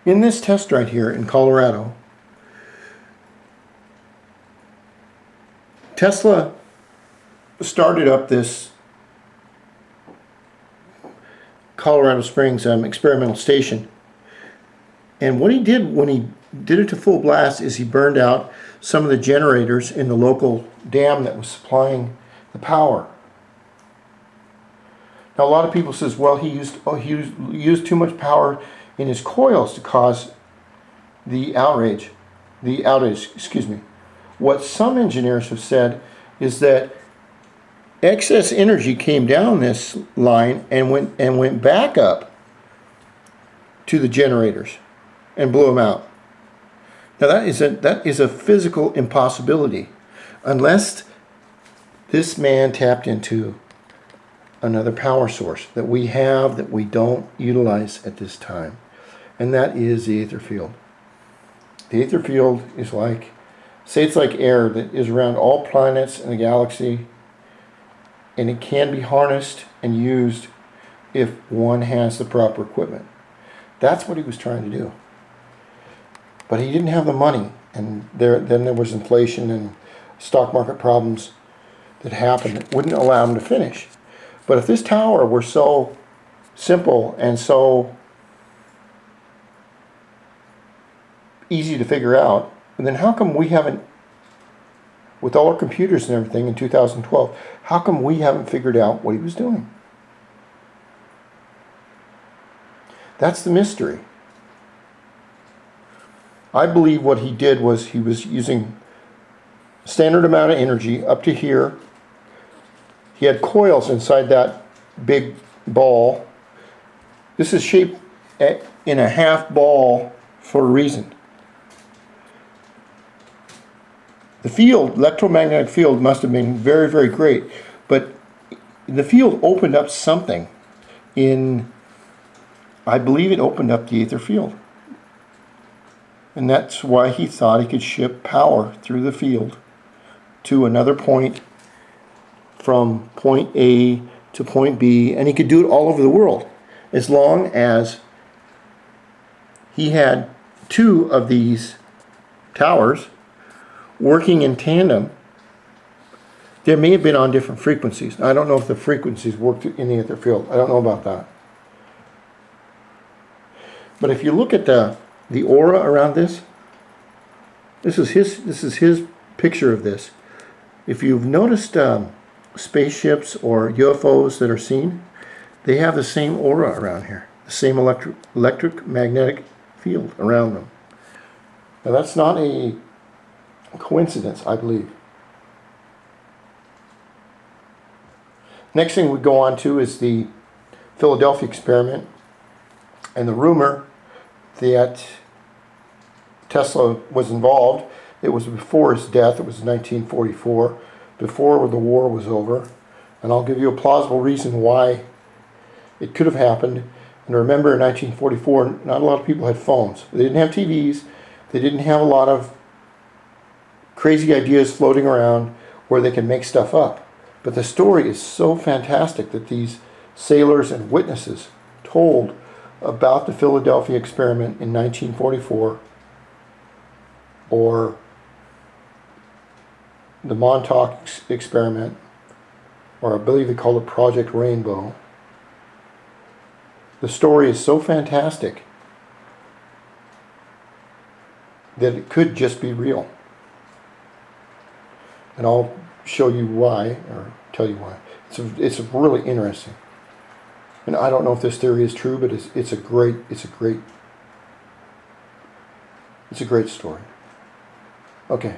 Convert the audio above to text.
In this test right here in Colorado, Tesla started up this Colorado Springs experimental station. And what he did when he did it to full blast is he burned out some of the generators in the local dam that was supplying the power. Now a lot of people says, well, he used too much power in his coils to cause the outage, excuse me. What some engineers have said is that excess energy came down this line and went back up to the generators and blew them out. Now that is a physical impossibility unless this man tapped into another power source that we have that we don't utilize at this time, and that is the ether field. The ether field is like, say it's like air that is around all planets in the galaxy, and it can be harnessed and used if one has the proper equipment. That's what he was trying to do. But he didn't have the money, and then there was inflation and stock market problems that happened that wouldn't allow him to finish. But if this tower were so simple and so easy to figure out, then how come we haven't, with all our computers and everything in 2012, how come we haven't figured out what he was doing? That's the mystery. I believe what he did was he was using a standard amount of energy up to here. He had coils inside that big ball. This is shaped in a half ball for a reason. The field, electromagnetic field, must have been very, very great, but the field opened up something in, I believe it opened up the ether field. And that's why he thought he could ship power through the field to another point, from point A to point B, and he could do it all over the world as long as he had two of these towers working in tandem. They may have been on different frequencies. I don't know if the frequencies worked in the ether field. I don't know about that. But if you look at the aura around this, this is his picture of this. If you've noticed spaceships or UFOs that are seen, they have the same aura around here, the same electric magnetic field around them. Now that's not a coincidence, I believe. Next thing we go on to is the Philadelphia experiment, and the rumor that Tesla was involved. It was before his death. It was 1944, before the war was over. And I'll give you a plausible reason why it could have happened. And remember, in 1944, not a lot of people had phones. They didn't have TVs. They didn't have a lot of crazy ideas floating around where they can make stuff up. But the story is so fantastic that these sailors and witnesses told about the Philadelphia experiment in 1944, or the Montauk experiment, or I believe they call it Project Rainbow. The story is so fantastic that it could just be real. And I'll show you why, or tell you why. It's really interesting. And I don't know if this theory is true, but it's a great story. Okay.